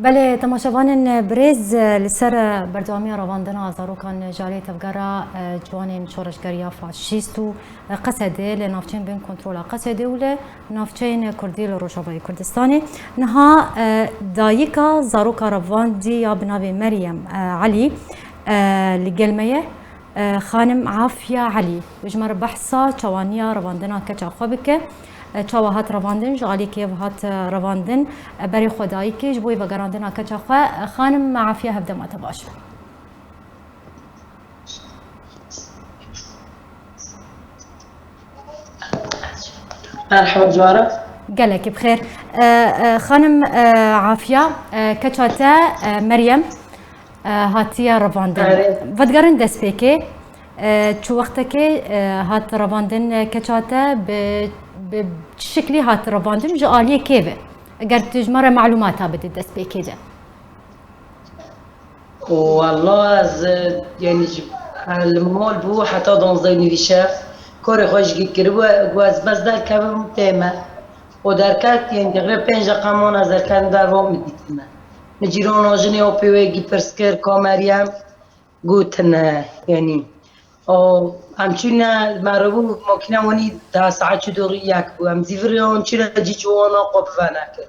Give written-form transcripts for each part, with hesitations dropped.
بله تماشاوان برز لسر بردوامی رواندنا زاروکان جاری تفگرا جوان شورشگریا فاشیستو قصده لنافچین بین کنترل قصده ولی نافچین کردی لروجاوی کردستانی نها دایکا زاروکا رواندی یا بناوی مریم علی لگلمیه خانم عافیه علی بجمر بحثا چوانیا رواندنا کچا خوابکه چاوا هات رواندن جالی که هات رواندن برای خدایی که جبوی و گراندن کچا خانم عافیه هفته ما تباش مرحبا جوارا قالك بخير خانم عافية كتشاتا مريم هاتيا رواندن ودقرن دسبيكي شو وقتك هات رواندن كتشاتا بشكلي هات رواندن جالية كيف قرت تجمر معلوماتها بدي دسبيكي ده والله از يعني المول بو حتى dans un univers کار خوش گیرو گواز بس در کم تیمه و در کات یعنی تقریبا 5 رقمان از در کن در وام میدیدم نجیران آجنی آپیوی پرسکر کامریم گوتن یعنی او همچون مربوط ماکینه ونی 10 ساعت شد و یک بو هم زیوریان چرا جی جوانا قبض نکرد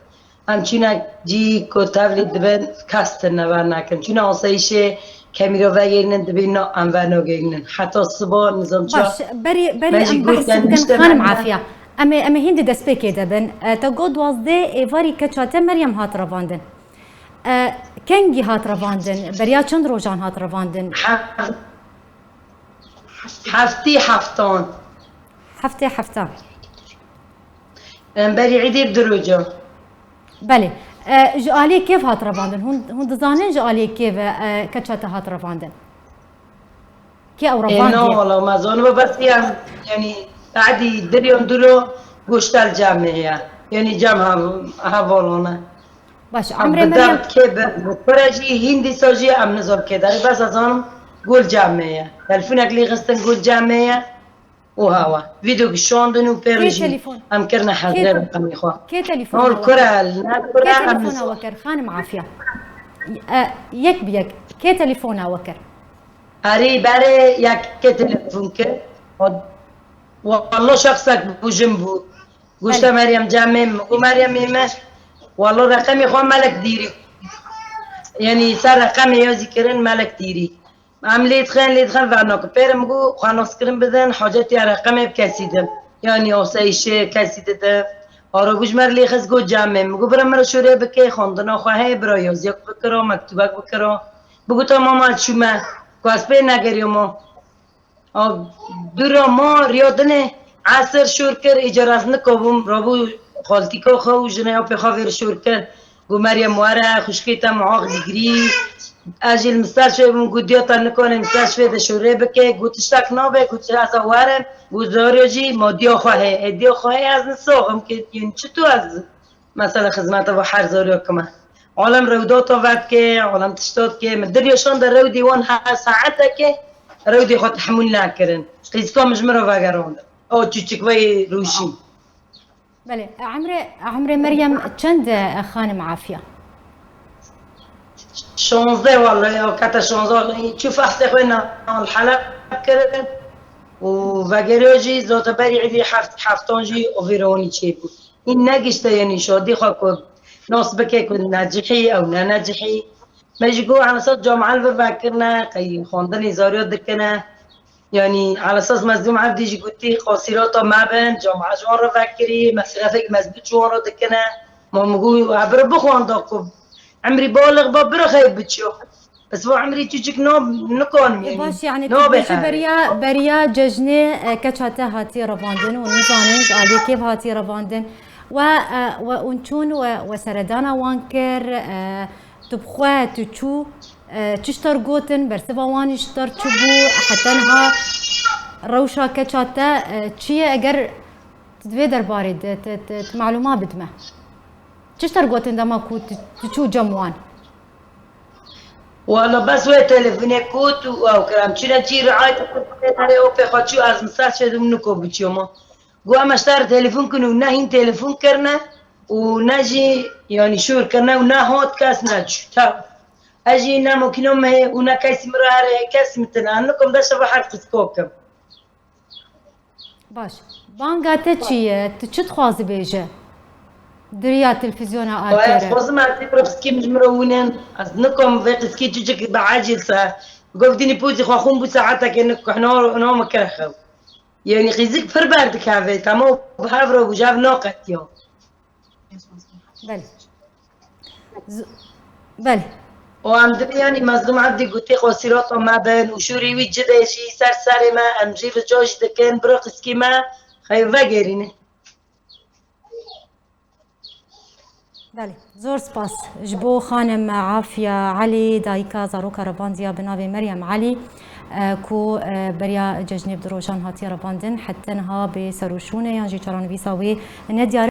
همچون جی کتابلی دبن کاست نور نکرد چون آسایشه کمیرا وگرنن دبینا انورنا گرنن حتی صبح نظام چا باش بري ام بحث كان خانم عافيه اما هندي دسبيكي دبن تقود وازدي ايفاري كتشاتا مريم هات رواندن كنجي هات رواندن بريا چند روجان هات رواندن هفتان بري عيدي بدروجو بله جالي كيف هات رواندن هون دزانن جالي كيف كتشاتا هات رواندن كي او رواندن لا والله ما زانو بس يعني بعدي دريون درو گوشت الجامعه يعني جامعه هاولونه باش عمري مريم بالضبط كيف برجي هندي سوجي ام نزول كده بس ازانم قول جامعه تلفونك لي غستن قول جامعه وهوا فيديو شوندن وبيرجي ام كرنا حاضر رقم اخوان كي تليفون هو الكره كي تليفون وكر خانم عافيه يك بيك كي تليفون وكر اري بري يك كي تليفون كي والله شخصك بجنبه قلت مريم جامم ومريم ميمه والله رقمي خوان ملك ديري يعني صار رقمي يوزي كرن ملك ديري عمليت خان فانوك بيرم قو خانوس كرن بدن حاجتي رقمي بكسيدم يعني اوسايشه كسيدم آره گوش مر لیخز گو جامم مگو برم مرا شوره بکی خوندن آخواه برا یازیک بکرا مکتوبک بکرا بگو تا ماما شما کاسپه نگریم دورا ما ریادن عصر شور کر اجارت نکوبم رابو خالتی که خو جنیا پی خاور شور کر گو مریم مواره خوشکیتا معاق دیگری اجل مستر شوی بم گو دیاتا نکنه مستر شوی ده شوره بکه گو تشتک نابه گو تشتک وارم گو زاریجی ما دیا خواه از نساقم که یون چطور از مثلا خدمت و هر زاری کمه عالم روداتا ود که عالم تشتاد که مدریاشان در رودی وان ها ساعته که رودی خود تحمل نکرن قیسکا مجمرا وگرانده او چوچکوی روشی بله عمر مريم چند خانم عافيه 16 والله او كتا 16 شوف احسن خوينا الحلقه كرن وفاجروجي زوت بري عدي حفتونجي اوفيروني تشيبو ان نجشت يعني شادي خاكو ناس بكيك ناجحي او ناجحي مجيكو على صوت جامعه الفكرنا قي خوندني زاريو دكنا يعني على اساس مزدوم عبدي جي قلتي قاصرات ما بين جامعه جوار فكري مسافك مزبوط جوار دكنا ما مقول عبر بخوان داكو عمري بالغ بابرا خايب بتشو بس هو عمري تجيك نوب نكون يعني باش يعني تبش بريا ججني كتشاتا هاتي رواندن ونزانج علي كيف هاتي رواندن ونشون وسردانا وانكر تبخوا تشو تشتر قوتن برسبا وان يشتر تشبو حتى انها روشا كتشاتا تشي اگر تدوي درباري معلومات بدمه تشتر قوتن دما كو تشو جموان والله بس وی تلفنی کوت و کرام چینا چی رعایت کنه او په خاطر از مثال شدم نکو بچیما گو امشتر تلفن کنو نه این تلفن کرنه ونجي يعني شور كنا ونهوت كاس نجو تا اجي نامو كنوم هي ونا كاس مراري كاس متنا انكم ده شبه حرف سكوكم باش بانگاته چیه؟ تو چی تخوازی بیجه؟ دریا تلفزیون آتیره خلاص ما تبرق سكي مجمرونين اصنكم في سكي تجيك بعاجل ساعه قفديني بوزي خو بساعتك انك احنا نوم كرخو يعني خيزك فر باردك هذا تمام بهافرو وجاب نوقت يوم بله بله وعندنا يعني مظلوم عبدي قلت لك وسيرات ما بين وشوري وجده شي سر ما امجي في جوج دكان برق سكيما خي فقرينه بله زور سپاس جبو خانم عافیه علی دایکا زاروکا رباندیا بناوی مریم علی کو بریا ججنب دروشان هاتی رباندن حتی نها به سروشونه یانجی چرانویساوی ندیار